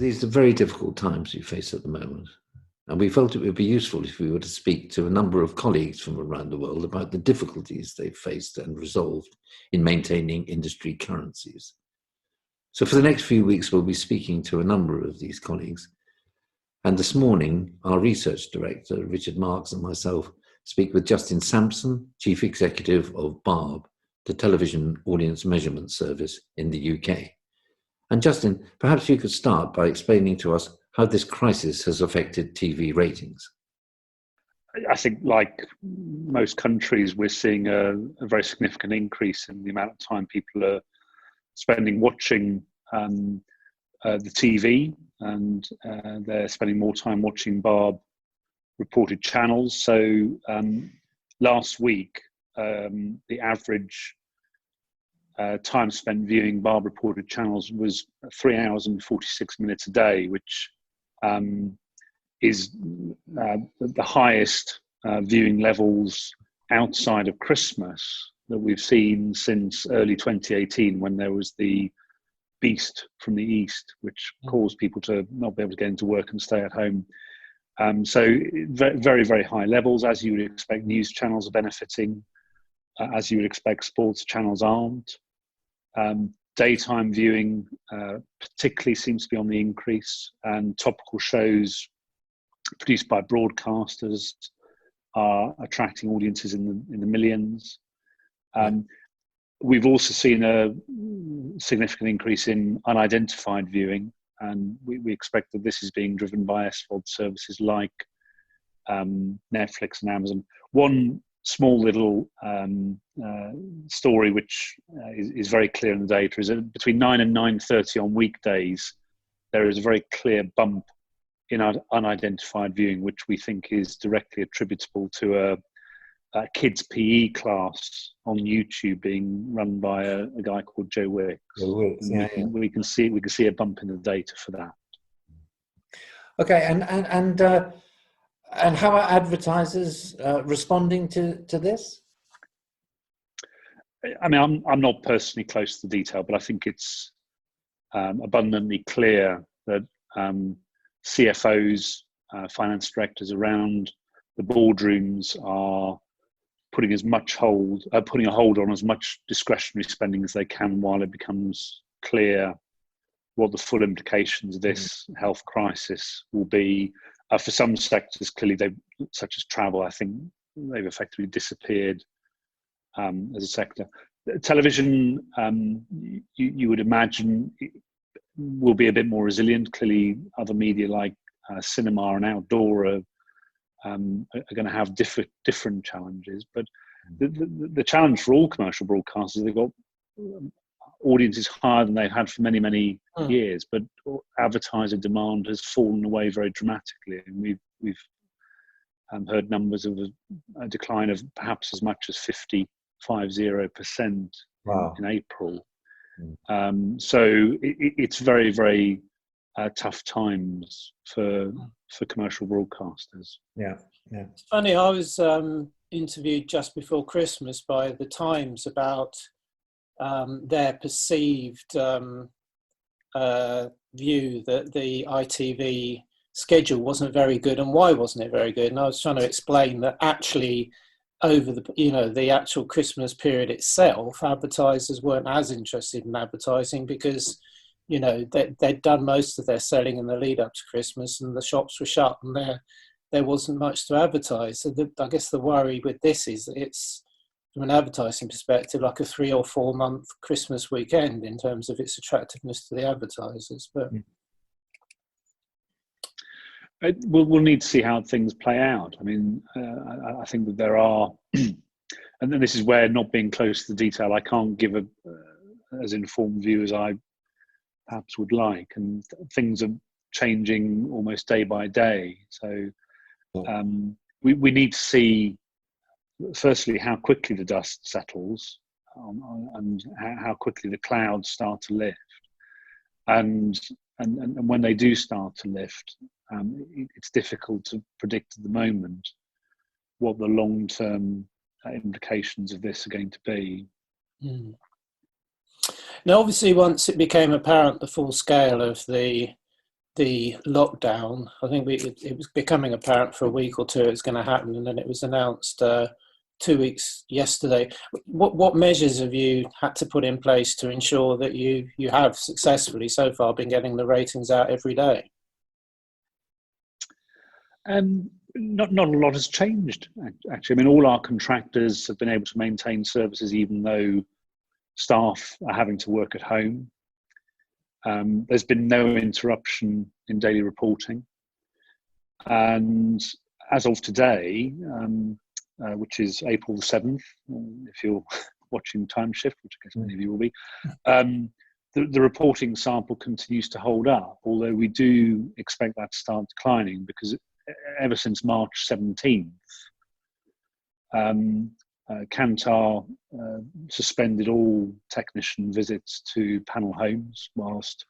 these are very difficult times we face at the moment. And we felt it would be useful if we were to speak to a number of colleagues from around the world about the difficulties they've faced and resolved in maintaining industry currencies. So for the next few weeks, we'll be speaking to a number of these colleagues. And this morning, our research director, Richard Marks, and myself speak with Justin Sampson, Chief Executive of BARB, the Television Audience Measurement Service in the UK. And Justin, perhaps you could start by explaining to us how this crisis has affected TV ratings. I think, like most countries, we're seeing a very significant increase in the amount of time people are spending watching the TV, and they're spending more time watching BARB reported channels. So last week, the average time spent viewing BARB reported channels was 3 hours and 46 minutes a day, which is the highest viewing levels outside of Christmas that we've seen since early 2018, when there was the beast from the east, which caused people to not be able to get into work and stay at home. So very, very high levels. As you would expect, news channels are benefiting. As you would expect, sports channels aren't. Daytime viewing particularly seems to be on the increase, and topical shows produced by broadcasters are attracting audiences in the millions. We've also seen a significant increase in unidentified viewing, and we expect that this is being driven by SVOD services like Netflix and Amazon. One small little story which is very clear in the data is that between 9 and 9:30 on weekdays, there is a very clear bump in unidentified viewing, which we think is directly attributable to a kids PE class on YouTube being run by a guy called Joe Wicks. We can see a bump in the data for that. Okay, and how are advertisers responding to this? I mean, I'm not personally close to the detail, but I think it's abundantly clear that CFOs, finance directors around the boardrooms are putting a hold on as much discretionary spending as they can while it becomes clear what the full implications of this health crisis will be. For some sectors, clearly, such as travel, I think they've effectively disappeared as a sector. Television, you would imagine, will be a bit more resilient. Clearly, other media like cinema and outdoor are going to have different challenges. But the challenge for all commercial broadcasters, they've got audiences higher than they've had for many, many years, but advertiser demand has fallen away very dramatically, and we've heard numbers of a decline of perhaps as much as 50% in April. So it's very, very tough times for commercial broadcasters. Yeah. It's funny, I was interviewed just before Christmas by the Times about their perceived view that the ITV schedule wasn't very good, and why wasn't it very good? And I was trying to explain that actually over the actual Christmas period itself, advertisers weren't as interested in advertising because they'd done most of their selling in the lead up to Christmas, and the shops were shut, and there wasn't much to advertise. So I guess the worry with this is that it's, from an advertising perspective, like a 3 or 4 month Christmas weekend in terms of its attractiveness to the advertisers. But we'll need to see how things play out. I mean, I think that there are, and then this is where, not being close to the detail, I can't give as informed view as I perhaps would like, and things are changing almost day by day. So we need to see, firstly, how quickly the dust settles, and how quickly the clouds start to lift, and when they do start to lift, it's difficult to predict at the moment what the long-term implications of this are going to be. Now, obviously, once it became apparent the full scale of the the lockdown. I think it was becoming apparent for a week or two it's going to happen, and then it was announced 2 weeks yesterday. What measures have you had to put in place to ensure that you have successfully so far been getting the ratings out every day? Not a lot has changed, actually. I mean, all our contractors have been able to maintain services even though staff are having to work at home. There's been no interruption in daily reporting. And as of today, which is April the 7th, if you're watching Time Shift, which I guess many of you will be, the reporting sample continues to hold up, although we do expect that to start declining because ever since March 17th, Kantar suspended all technician visits to panel homes, whilst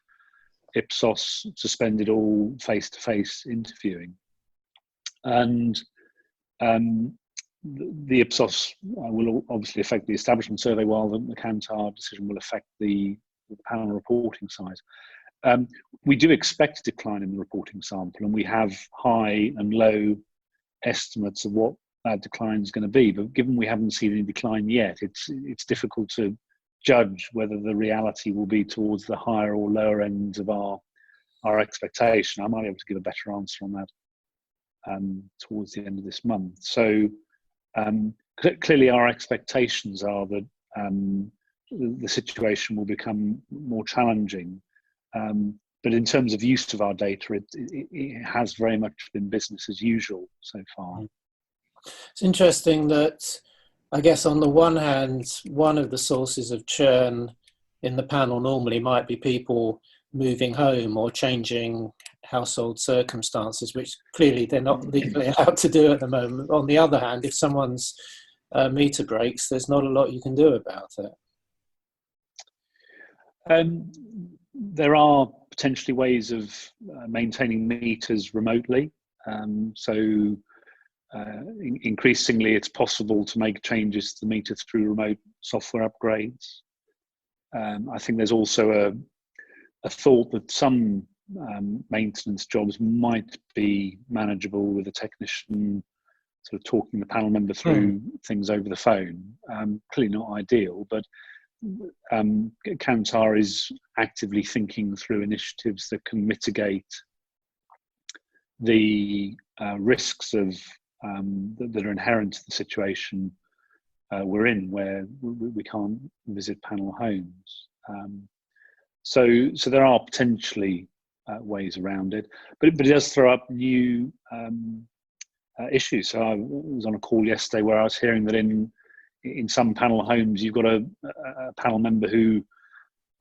Ipsos suspended all face-to-face interviewing. And the Ipsos will obviously affect the establishment survey, while the Kantar decision will affect the panel reporting size. We do expect a decline in the reporting sample, and we have high and low estimates of what that decline is going to be. But given we haven't seen any decline yet, it's difficult to judge whether the reality will be towards the higher or lower ends of our expectation. I might be able to give a better answer on that towards the end of this month. So clearly our expectations are that the situation will become more challenging. But in terms of use of our data, it has very much been business as usual so far. It's interesting that, I guess, on the one hand, one of the sources of churn in the panel normally might be people moving home or changing household circumstances, which clearly they're not legally allowed to do at the moment. On the other hand, if someone's meter breaks, there's not a lot you can do about it. There are potentially ways of maintaining meters remotely. Increasingly, it's possible to make changes to the meter through remote software upgrades. I think there's also a thought that some maintenance jobs might be manageable with a technician sort of talking the panel member through things over the phone. Clearly not ideal, but Kantar is actively thinking through initiatives that can mitigate the risks of that are inherent to the situation we're in, where we can't visit panel homes. So there are potentially ways around it, but it does throw up new issues. So I was on a call yesterday where I was hearing that in some panel homes, you've got a panel member who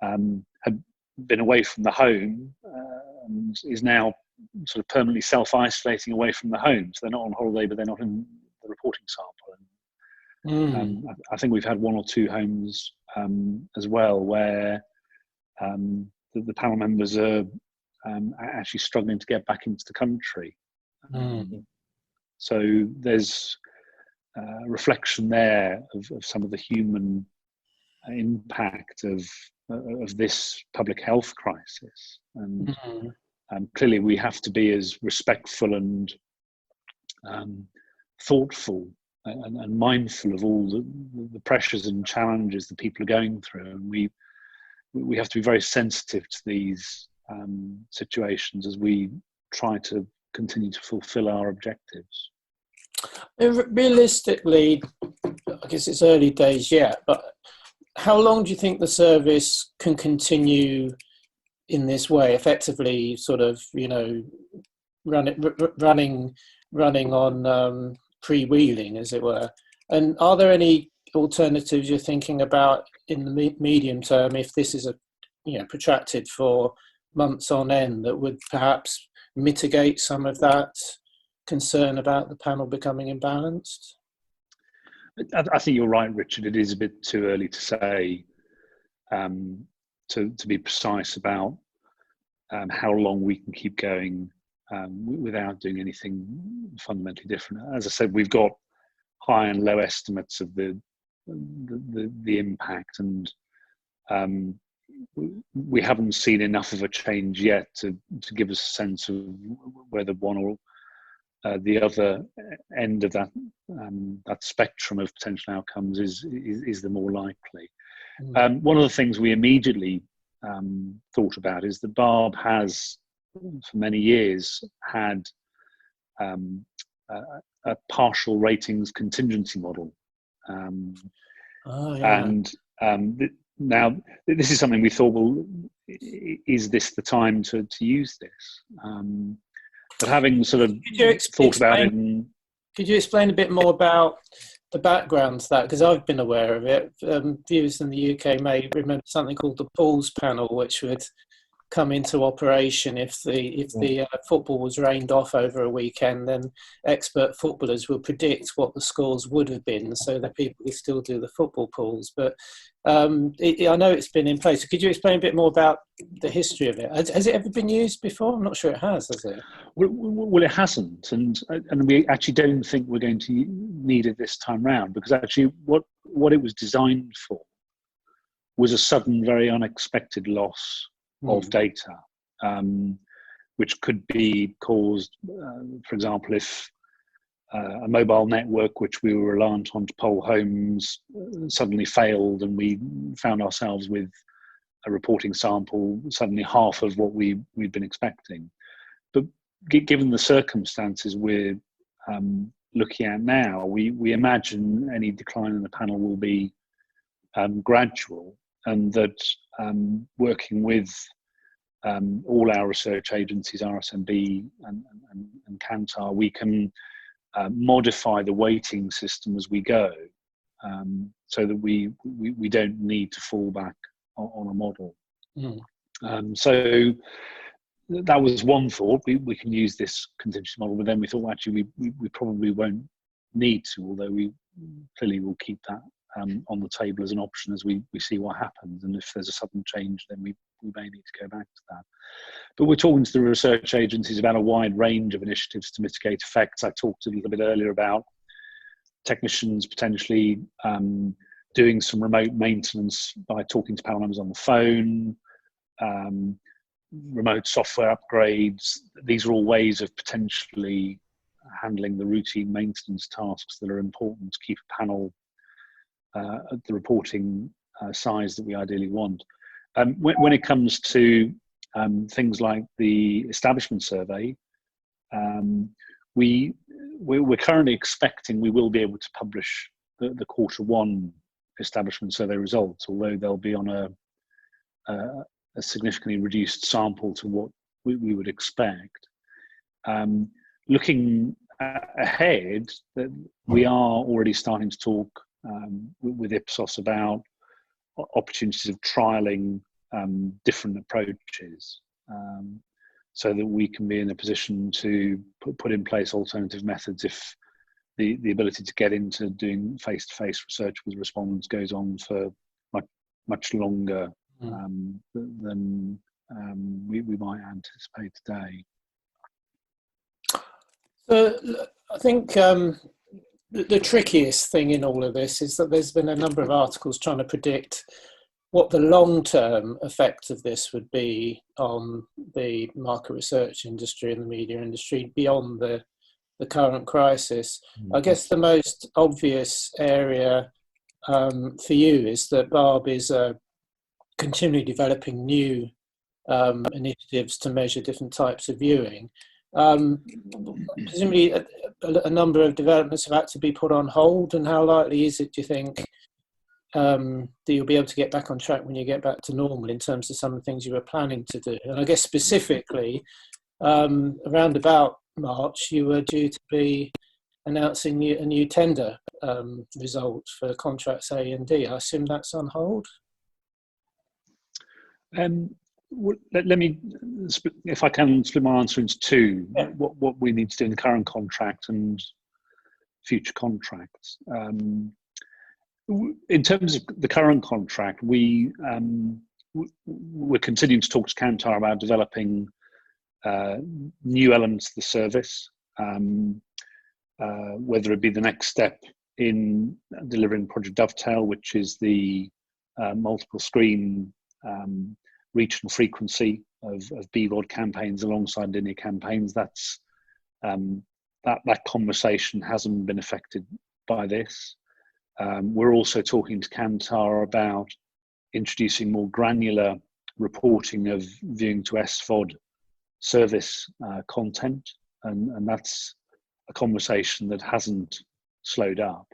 had been away from the home and is now sort of permanently self-isolating away from the home. So they're not on holiday, but they're not in the reporting sample. I think we've had one or two homes as well where the panel members are actually struggling to get back into the country. So there's reflection there of some of the human impact of this public health crisis, and clearly we have to be as respectful and thoughtful and mindful of all the pressures and challenges that people are going through, and we have to be very sensitive to these situations as we try to continue to fulfill our objectives. Realistically, I guess it's early days yet, but how long do you think the service can continue in this way, effectively sort of, running on freewheeling, as it were? And are there any alternatives you're thinking about in the medium term, if this is protracted for months on end, that would perhaps mitigate some of that concern about the panel becoming imbalanced? I think you're right, Richard. It is a bit too early to say, to be precise about how long we can keep going without doing anything fundamentally different. As I said, we've got high and low estimates of the impact, and we haven't seen enough of a change yet to give us a sense of whether one or the other end of that spectrum of potential outcomes is the more likely. One of the things we immediately thought about is that BARB has, for many years, had a partial ratings contingency model. And now this is something we thought, well, is this the time to use this? But having sort of thought about it, could you explain a bit more about the background to that? Because I've been aware of it. Viewers in the UK may remember something called the pools panel, which would come into operation if the football was rained off over a weekend. Then expert footballers will predict what the scores would have been, so that people can still do the football pools. But I know it's been in place. So could you explain a bit more about the history of it? Has it ever been used before? I'm not sure it has it? Well, it hasn't, and we actually don't think we're going to need it this time round, because actually what it was designed for was a sudden, very unexpected loss of data, which could be caused, for example, if a mobile network which we were reliant on to poll homes suddenly failed, and we found ourselves with a reporting sample suddenly half of what we'd been expecting. But given the circumstances we're looking at now, we imagine any decline in the panel will be gradual, and that working with all our research agencies, RSMB and Kantar, we can modify the weighting system as we go, so that we don't need to fall back on a model. So that was one thought. We can use this contingency model, but then we thought, actually we probably won't need to, although we clearly will keep that on the table as an option as we see what happens, and if there's a sudden change, then we may need to go back to that. But we're talking to the research agencies about a wide range of initiatives to mitigate effects. I talked a little bit earlier about technicians potentially doing some remote maintenance by talking to panel members on the phone, remote software upgrades. These are all ways of potentially handling the routine maintenance tasks that are important to keep a panel at the reporting size that we ideally want. When it comes to things like the establishment survey, we're currently expecting we will be able to publish the Q1 establishment survey results, although they'll be on a significantly reduced sample to what we would expect. Looking ahead, we are already starting to talk with Ipsos about opportunities of trialing different approaches, so that we can be in a position to put in place alternative methods if the ability to get into doing face-to-face research with respondents goes on for much longer than we might anticipate today. So I think the trickiest thing in all of this is that there's been a number of articles trying to predict what the long-term effect of this would be on the market research industry and the media industry beyond the current crisis. I guess the most obvious area for you is that BARB is continually developing new initiatives to measure different types of viewing. Presumably a number of developments have had to be put on hold, and how likely is it, do you think, that you'll be able to get back on track when you get back to normal in terms of some of the things you were planning to do? And I guess specifically, around about March, you were due to be announcing a new tender result for contracts A and D. I assume that's on hold? Let me, if I can, split my answer into two. Yeah. What we need to do in the current contract and future contracts. In terms of the current contract, we're continuing to talk to Kantar about developing new elements of the service, whether it be the next step in delivering Project Dovetail, which is the multiple screen regional frequency of BVOD campaigns alongside linear campaigns. That's that conversation hasn't been affected by this. We're also talking to Kantar about introducing more granular reporting of viewing to SVOD service content, and that's a conversation that hasn't slowed up.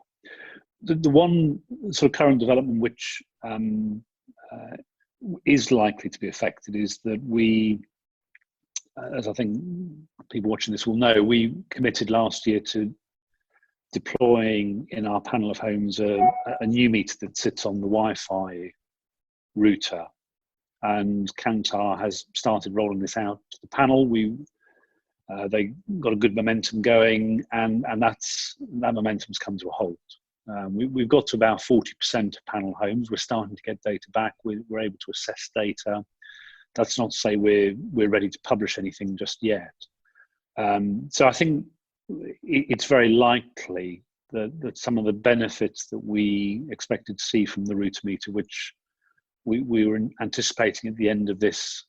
The one sort of current development which is likely to be affected is that we, as I think people watching this will know, we committed last year to deploying in our panel of homes a new meter that sits on the Wi-Fi router, and Kantar has started rolling this out to the panel. They got a good momentum going, and that momentum's come to a halt. We've got to about 40% of panel homes. We're starting to get data back. We're able to assess data. That's not to say we're ready to publish anything just yet. So I think it's very likely that some of the benefits that we expected to see from the router meter, which we were anticipating at the end of this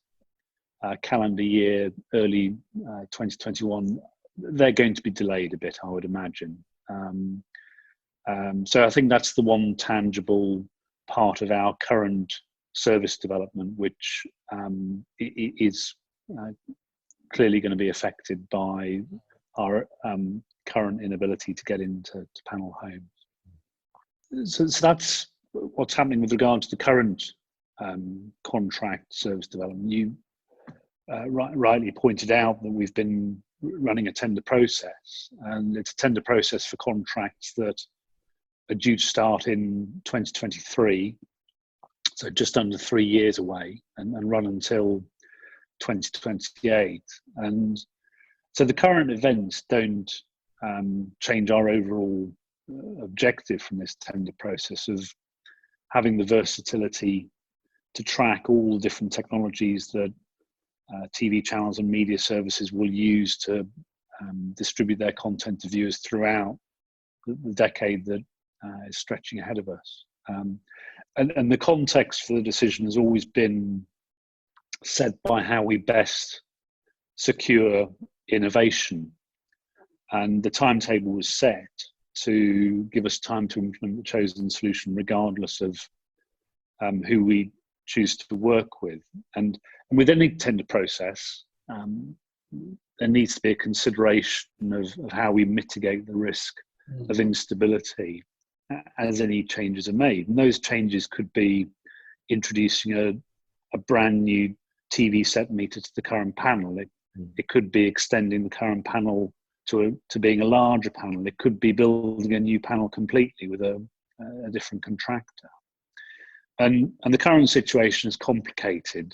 calendar year, early 2021, they're going to be delayed a bit, I would imagine. So I think that's the one tangible part of our current service development, which is clearly going to be affected by our current inability to get into panel homes. So that's what's happening with regard to the current contract service development. You rightly pointed out that we've been running a tender process, and it's a tender process for contracts that are due to start in 2023, so just under 3 years away, and run until 2028. And so the current events don't change our overall objective from this tender process of having the versatility to track all the different technologies that TV channels and media services will use to distribute their content to viewers throughout the decade that is stretching ahead of us. And the context for the decision has always been set by how we best secure innovation. And the timetable was set to give us time to implement the chosen solution regardless of who we choose to work with. And with any tender process, there needs to be a consideration of how we mitigate the risk of instability as any changes are made. And those changes could be introducing a brand new TV set meter to the current panel. It could be extending the current panel to being a larger panel. It could be building a new panel completely with a different contractor. And the current situation has complicated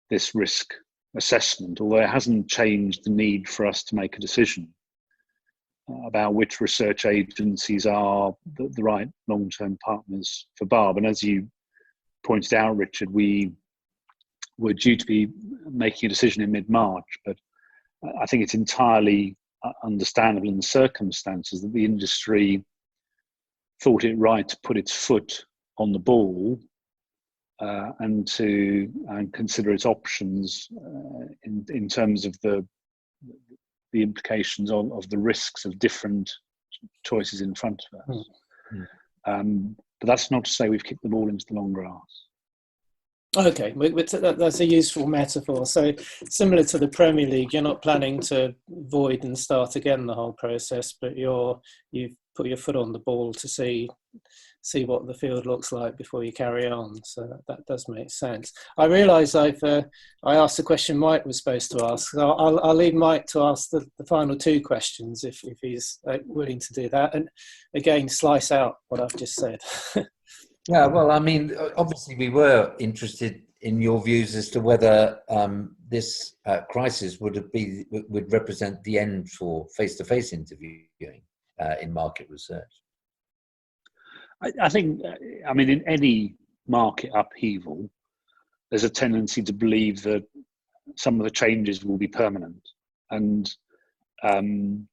this risk assessment, although it hasn't changed the need for us to make a decision about which research agencies are the right long-term partners for BARB. And as you pointed out, Richard, we were due to be making a decision in mid-March, but I think it's entirely understandable in the circumstances that the industry thought it right to put its foot on the ball and to consider its options in terms of the implications of the risks of different choices in front of us. But that's not to say we've kicked the ball into the long grass. Okay, that's a useful metaphor. So similar to the Premier League, you're not planning to void and start again the whole process, but you've put your foot on the ball to see what the field looks like before you carry on. So that does make sense. I realise I asked the question Mike was supposed to ask. So I'll leave Mike to ask the final two questions if he's willing to do that. And again, slice out what I've just said. Yeah, well, I mean, obviously we were interested in your views as to whether this crisis would represent the end for face-to-face interviewing in market research. I think, I mean, in any market upheaval, there's a tendency to believe that some of the changes will be permanent. And I mean,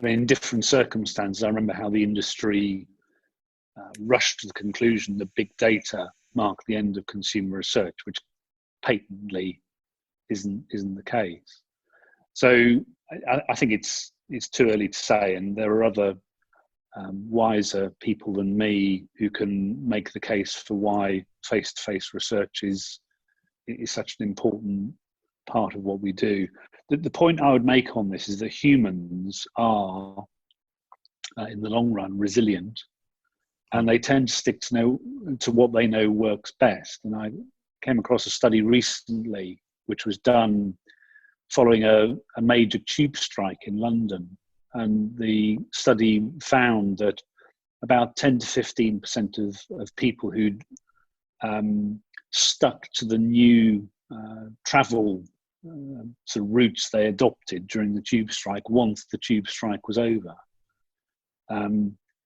in different circumstances, I remember how the industry rushed to the conclusion that big data mark the end of consumer research, which patently isn't the case. So I think it's too early to say, and there are other wiser people than me who can make the case for why face-to-face research is such an important part of what we do. The point I would make on this is that humans are, in the long run, resilient, and they tend to stick to what they know works best. And I came across a study recently which was done following a major tube strike in London, and the study found that about 10 to 15% of people who'd stuck to the new travel sort of routes they adopted during the tube strike once the tube strike was over.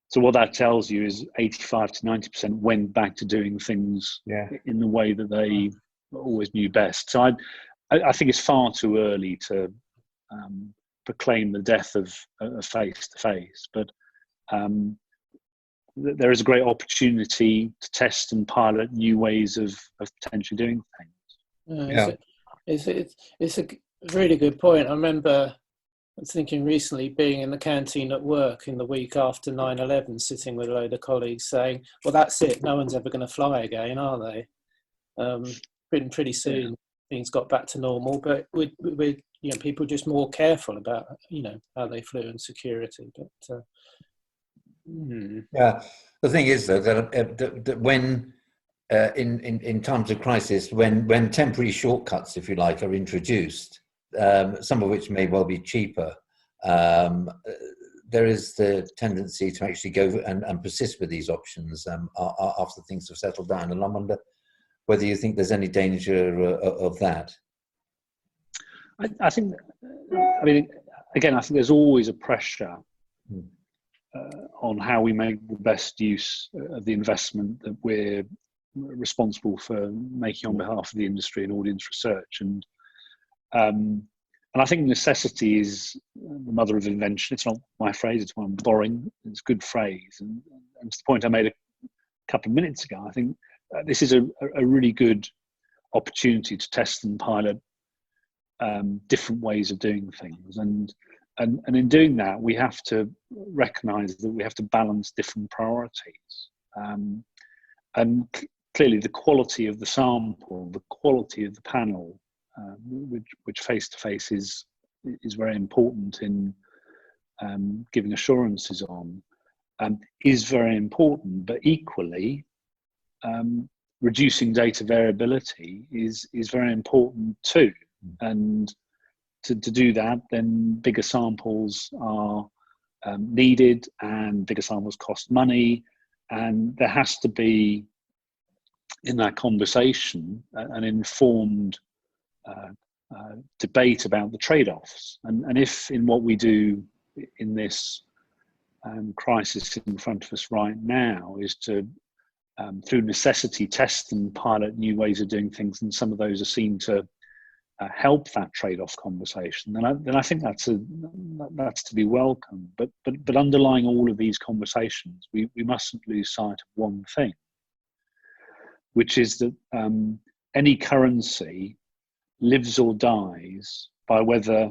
So what that tells you is 85 to 90% went back to doing things in the way that they always knew best. So I think it's far too early to proclaim the death of face-to-face, but there is a great opportunity to test and pilot new ways of potentially doing things. It's a really good point. I remember thinking recently, being in the canteen at work in the week after 9/11, sitting with a load of colleagues saying, well, that's it, no one's ever going to fly again, are they? Pretty soon things got back to normal, but with people just more careful about how they flew and security. But the thing is though that when in times of crisis, when temporary shortcuts, if you like, are introduced, some of which may well be cheaper, there is the tendency to actually go and persist with these options after things have settled down. And I wonder whether you think there's any danger of that. I think there's always a pressure on how we make the best use of the investment that we're responsible for making on behalf of the industry and audience research. And I think necessity is the mother of invention. It's not my phrase, it's one I'm borrowing. It's a good phrase. And it's the point I made a couple of minutes ago. I think this is a really good opportunity to test and pilot different ways of doing things. And in doing that, we have to recognize that we have to balance different priorities. And clearly the quality of the sample, the quality of the panel, which face-to-face is very important in giving assurances on, is very important, but equally reducing data variability is very important too. And to do that, then bigger samples are needed, and bigger samples cost money, and there has to be in that conversation an informed debate about the trade-offs. And if in what we do in this crisis in front of us right now is to through necessity test and pilot new ways of doing things, and some of those are seen to help that trade-off conversation, then I think that's to be welcome. But underlying all of these conversations, we mustn't lose sight of one thing, which is that any currency lives or dies by whether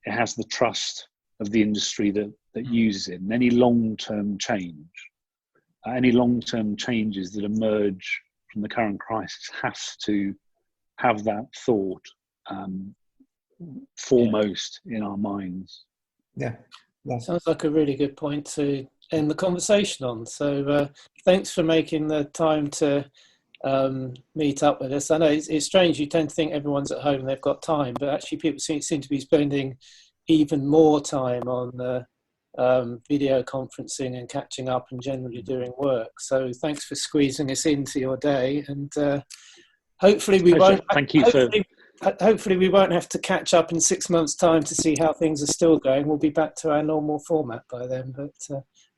it has the trust of the industry that uses it. And any long-term changes that emerge from the current crisis have to have that thought foremost in our minds. Yeah. Sounds like a really good point to end the conversation on. So thanks for making the time to meet up with us. I know it's strange, you tend to think everyone's at home and they've got time, but actually people seem to be spending even more time on video conferencing and catching up and generally doing work. So thanks for squeezing us into your day, and hopefully we won't. Thank you hopefully we won't have to catch up in 6 months' time to see how things are still going. We'll be back to our normal format by then, but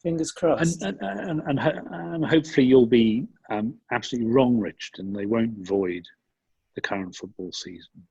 fingers crossed. And hopefully you'll be absolutely wrong, Richard, and they won't void the current football season.